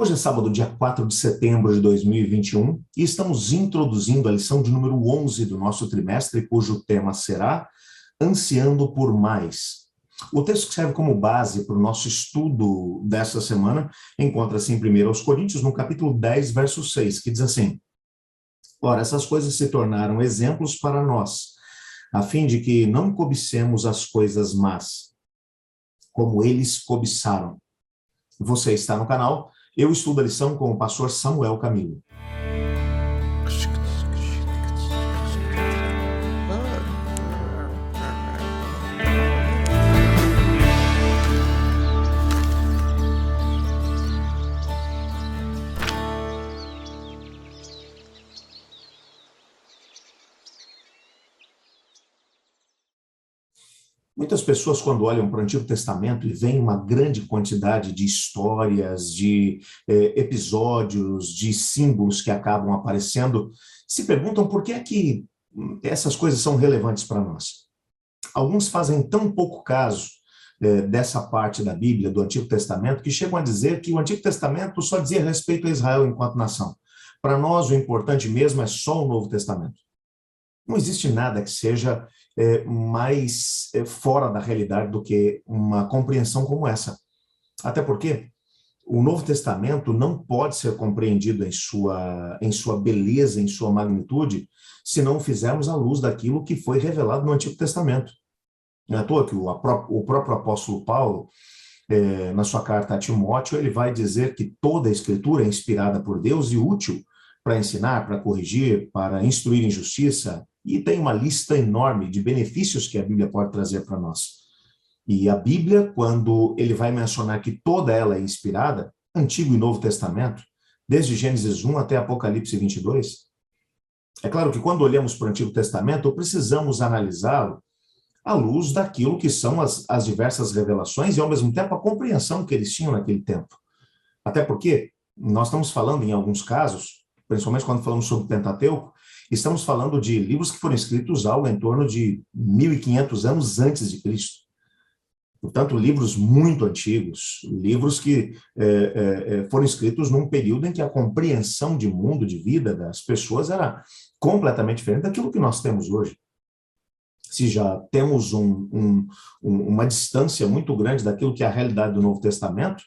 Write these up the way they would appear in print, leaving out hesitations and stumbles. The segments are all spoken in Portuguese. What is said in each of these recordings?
Hoje é sábado, dia 4 de setembro de 2021, e estamos introduzindo a lição de número 11 do nosso trimestre, cujo tema será Ansiando por Mais. O texto que serve como base para o nosso estudo dessa semana encontra-se em 1 Coríntios, no capítulo 10, verso 6, que diz assim: Ora, essas coisas se tornaram exemplos para nós, a fim de que não cobicemos as coisas más, como eles cobiçaram. Você está no canal Eu Estudo a Lição com o pastor Samuel Camilo. Muitas pessoas, quando olham para o Antigo Testamento e veem uma grande quantidade de histórias, de episódios, de símbolos que acabam aparecendo, se perguntam por que é que essas coisas são relevantes para nós. Alguns fazem tão pouco caso dessa parte da Bíblia, do Antigo Testamento, que chegam a dizer que o Antigo Testamento só dizia respeito a Israel enquanto nação. Para nós, o importante mesmo é só o Novo Testamento. Não existe nada que seja mais fora da realidade do que uma compreensão como essa. Até porque o Novo Testamento não pode ser compreendido em sua beleza, em sua magnitude, se não fizermos à luz daquilo que foi revelado no Antigo Testamento. Não é à toa que o próprio apóstolo Paulo, na sua carta a Timóteo, ele vai dizer que toda a Escritura é inspirada por Deus e útil para ensinar, para corrigir, para instruir em justiça, e tem uma lista enorme de benefícios que a Bíblia pode trazer para nós. E a Bíblia, quando ele vai mencionar que toda ela é inspirada, Antigo e Novo Testamento, desde Gênesis 1 até Apocalipse 22, é claro que quando olhamos para o Antigo Testamento, precisamos analisá-lo à luz daquilo que são as diversas revelações e, ao mesmo tempo, a compreensão que eles tinham naquele tempo. Até porque nós estamos falando, em alguns casos, principalmente quando falamos sobre o Pentateuco, estamos falando de livros que foram escritos algo em torno de 1.500 anos antes de Cristo. Portanto, livros muito antigos, livros que foram escritos num período em que a compreensão de mundo, de vida das pessoas era completamente diferente daquilo que nós temos hoje. Se já temos uma distância muito grande daquilo que é a realidade do Novo Testamento,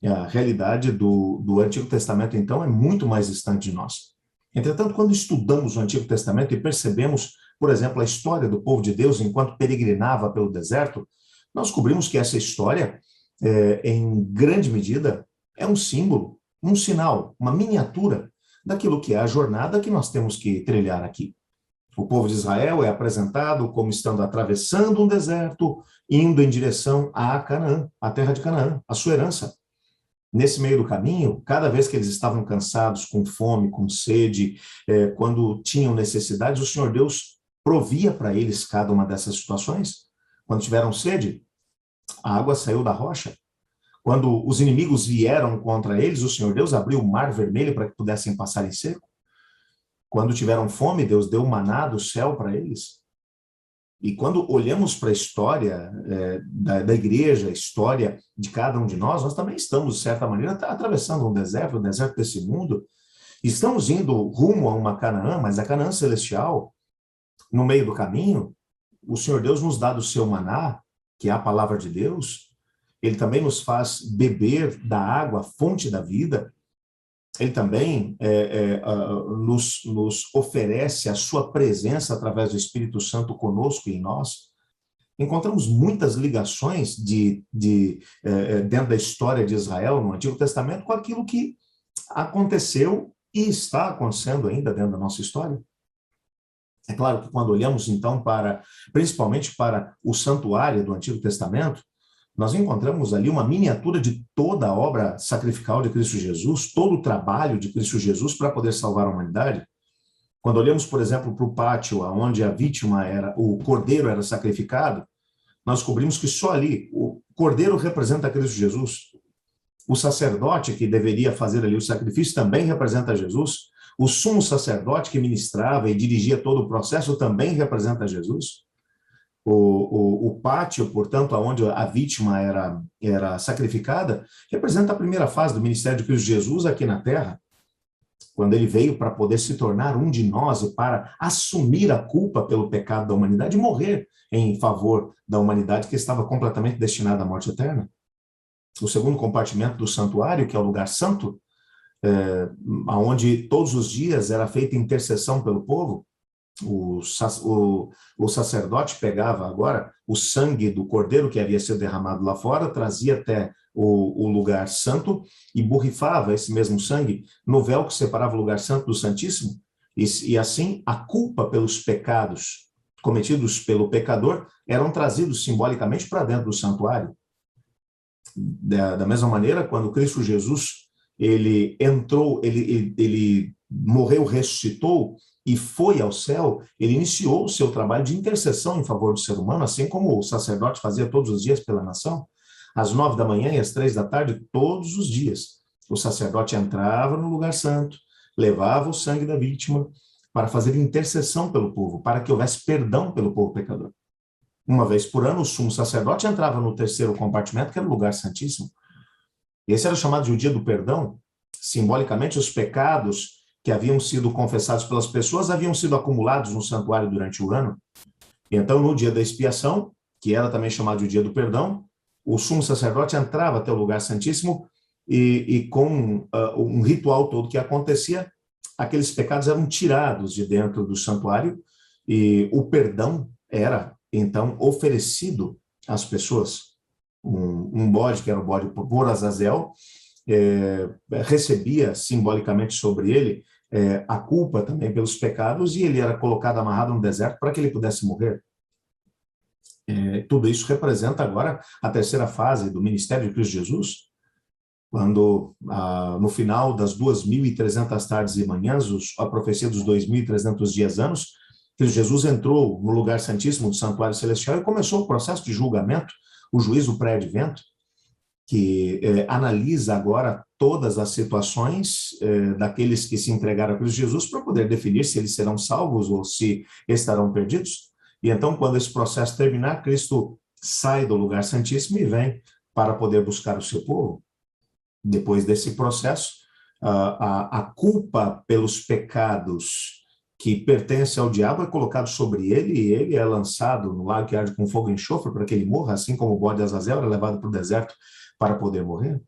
a realidade do Antigo Testamento, então, é muito mais distante de nós. Entretanto, quando estudamos o Antigo Testamento e percebemos, por exemplo, a história do povo de Deus enquanto peregrinava pelo deserto, nós descobrimos que essa história, em grande medida, é um símbolo, um sinal, uma miniatura daquilo que é a jornada que nós temos que trilhar aqui. O povo de Israel é apresentado como estando atravessando um deserto, indo em direção a Canaã, a terra de Canaã, a sua herança. Nesse meio do caminho, cada vez que eles estavam cansados, com fome, com sede, quando tinham necessidades, o Senhor Deus provia para eles cada uma dessas situações. Quando tiveram sede, a água saiu da rocha. Quando os inimigos vieram contra eles, o Senhor Deus abriu o mar vermelho para que pudessem passar em seco. Quando tiveram fome, Deus deu maná do céu para eles. E quando olhamos para a história da igreja, a história de cada um de nós também estamos, de certa maneira, atravessando um deserto, o deserto desse mundo. Estamos indo rumo a uma Canaã, mas a Canaã celestial, no meio do caminho, o Senhor Deus nos dá do seu maná, que é a palavra de Deus. Ele também nos faz beber da água, a fonte da vida. Ele também nos oferece a sua presença através do Espírito Santo conosco e em nós. Encontramos muitas ligações dentro da história de Israel, no Antigo Testamento, com aquilo que aconteceu e está acontecendo ainda dentro da nossa história. É claro que quando olhamos, então, principalmente para o santuário do Antigo Testamento, nós encontramos ali uma miniatura de toda a obra sacrificial de Cristo Jesus, todo o trabalho de Cristo Jesus para poder salvar a humanidade. Quando olhamos, por exemplo, para o pátio, onde a vítima o cordeiro era sacrificado, nós descobrimos que só ali o cordeiro representa Cristo Jesus. O sacerdote que deveria fazer ali o sacrifício também representa Jesus. O sumo sacerdote que ministrava e dirigia todo o processo também representa Jesus. O pátio, portanto, onde a vítima era sacrificada, representa a primeira fase do ministério de Cristo Jesus aqui na Terra, quando ele veio para poder se tornar um de nós e para assumir a culpa pelo pecado da humanidade e morrer em favor da humanidade que estava completamente destinada à morte eterna. O segundo compartimento do santuário, que é o lugar santo, onde todos os dias era feita intercessão pelo povo, o sacerdote pegava agora o sangue do cordeiro que havia sido derramado lá fora, trazia até o lugar santo e borrifava esse mesmo sangue no véu que separava o lugar santo do Santíssimo, e assim a culpa pelos pecados cometidos pelo pecador eram trazidos simbolicamente para dentro do santuário. Da mesma maneira, quando Cristo Jesus ele entrou, ele morreu, ressuscitou e foi ao céu, ele iniciou o seu trabalho de intercessão em favor do ser humano, assim como o sacerdote fazia todos os dias pela nação. Às 9 da manhã e às 3 da tarde, todos os dias, o sacerdote entrava no lugar santo, levava o sangue da vítima para fazer intercessão pelo povo, para que houvesse perdão pelo povo pecador. Uma vez por ano, o sumo sacerdote entrava no terceiro compartimento, que era o lugar santíssimo. E esse era chamado de o dia do perdão. Simbolicamente, os pecados que haviam sido confessados pelas pessoas haviam sido acumulados no santuário durante o ano. E então, no dia da expiação, que era também chamado de o dia do perdão, o sumo sacerdote entrava até o lugar santíssimo e com um ritual todo que acontecia, aqueles pecados eram tirados de dentro do santuário e o perdão era, então, oferecido às pessoas. Um bode, que era o bode por Azazel, recebia simbolicamente sobre ele a culpa também pelos pecados, e ele era colocado amarrado no deserto para que ele pudesse morrer. Tudo isso representa agora a terceira fase do ministério de Cristo Jesus, quando no final das 2.300 tardes e manhãs, a profecia dos 2.300 dias anos, Cristo Jesus entrou no lugar santíssimo do santuário celestial e começou o processo de julgamento, o juízo pré-advento, que analisa agora todas as situações daqueles que se entregaram a Cristo Jesus para poder definir se eles serão salvos ou se estarão perdidos. E então, quando esse processo terminar, Cristo sai do lugar santíssimo e vem para poder buscar o seu povo. Depois desse processo, a culpa pelos pecados que pertence ao diabo é colocado sobre ele, e ele é lançado no lago que arde com fogo e enxofre para que ele morra, assim como o bode de Azazel era levado para o deserto para poder morrer.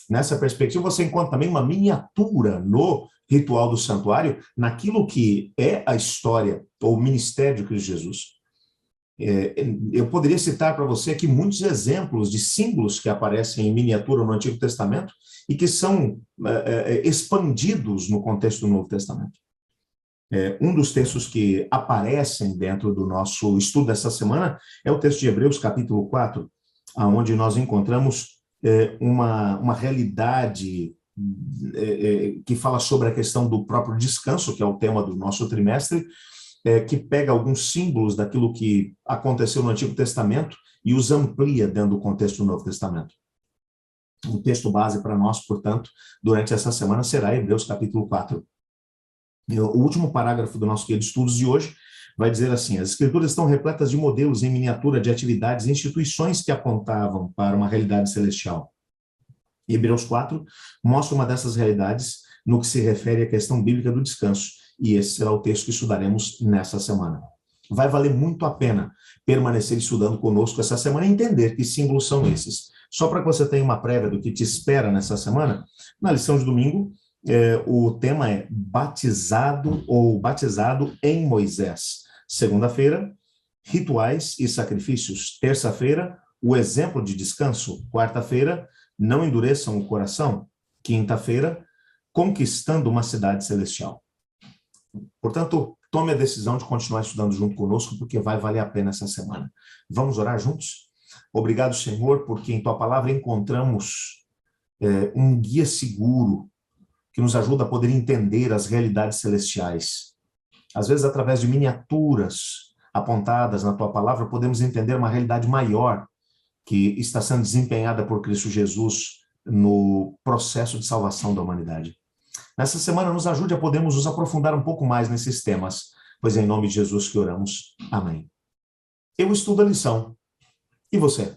Nessa perspectiva, você encontra também uma miniatura no ritual do santuário, naquilo que é a história ou o ministério de Cristo Jesus. Eu poderia citar para você aqui muitos exemplos de símbolos que aparecem em miniatura no Antigo Testamento e que são expandidos no contexto do Novo Testamento. Um dos textos que aparecem dentro do nosso estudo dessa semana é o texto de Hebreus, capítulo 4, onde nós encontramos uma realidade que fala sobre a questão do próprio descanso, que é o tema do nosso trimestre, que pega alguns símbolos daquilo que aconteceu no Antigo Testamento e os amplia dentro do contexto do Novo Testamento. O texto base para nós, portanto, durante essa semana será Hebreus, capítulo 4. O último parágrafo do nosso guia de estudos de hoje vai dizer assim: as escrituras estão repletas de modelos em miniatura de atividades e instituições que apontavam para uma realidade celestial. Hebreus 4 mostra uma dessas realidades no que se refere à questão bíblica do descanso, e esse será o texto que estudaremos nessa semana. Vai valer muito a pena permanecer estudando conosco essa semana e entender que símbolos são esses. Só para que você tenha uma prévia do que te espera nessa semana, na lição de domingo, o tema é batizado ou batizado em Moisés. Segunda-feira, rituais e sacrifícios. Terça-feira, o exemplo de descanso. Quarta-feira, não endureçam o coração. Quinta-feira, conquistando uma cidade celestial. Portanto, tome a decisão de continuar estudando junto conosco, porque vai valer a pena essa semana. Vamos orar juntos? Obrigado, Senhor, porque em Tua palavra encontramos um guia seguro que nos ajuda a poder entender as realidades celestiais. Às vezes, através de miniaturas apontadas na Tua palavra, podemos entender uma realidade maior que está sendo desempenhada por Cristo Jesus no processo de salvação da humanidade. Nessa semana, nos ajude a podermos nos aprofundar um pouco mais nesses temas, pois é em nome de Jesus que oramos. Amém. Eu estudo a lição. E você?